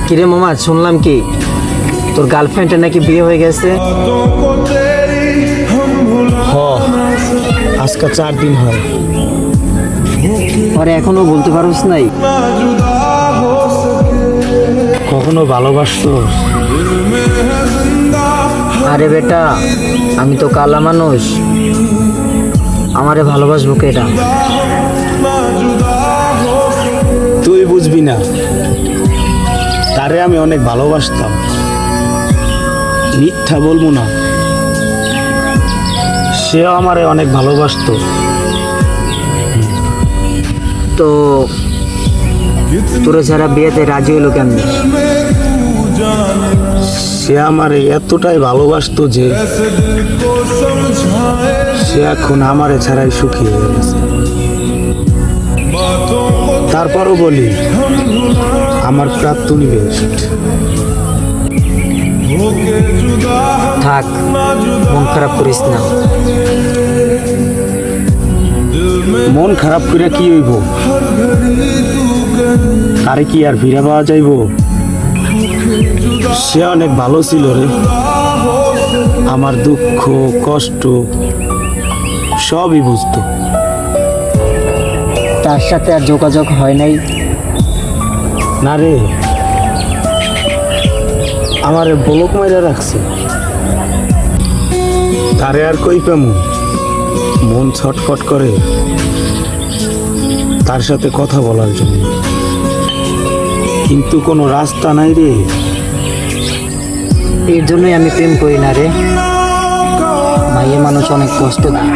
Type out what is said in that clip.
কিরে মামা, শুনলাম কি তোর গার্লফ্রেন্ডের নাকি বিয়ে হয়ে গেছে? হ, আজকে 4 দিন হয়। আরে এখনো বলতে পারোস নাই? কখনো ভালোবাসতো? আরে বেটা, আমি তো কালা মানুষ, আমারে ভালোবাসবো কেটা? তুই বুঝবি না, তারে আমি অনেক ভালোবাসতাম। মিথ্যা বলবো না, সেও আমারে অনেক ভালোবাসতো। তো তোরা যারা বিয়েতে রাজি হলো কেমনি? সে আমারে এতটাই ভালোবাসতো যে সে এখন আমারে ছাড়াই সুখী হয়ে গেছে। তারপরও বলি, আমার প্রাক্তনী বেস্ট। থাক, মন খারাপ করিস না। মন খারাপ করে কি হইব? তারে কি আর ফিরে পাওয়া যাইব? সে অনেক ভালো ছিল রে, আমার দুঃখ কষ্ট সবই বুঝতো। তার সাথে আর যোগাযোগ হয় নাই? না রে, আমারে বলক মাইরা রাখছে। তারে আর কই পেমু? মন ছটফট করে তার সাথে কথা বলার জন্য, কিন্তু কোনো রাস্তা নাই রে। এর জন্যই আমি প্রেম করি না রে। মাইয়ে মানুষ অনেক কষ্ট দেয়।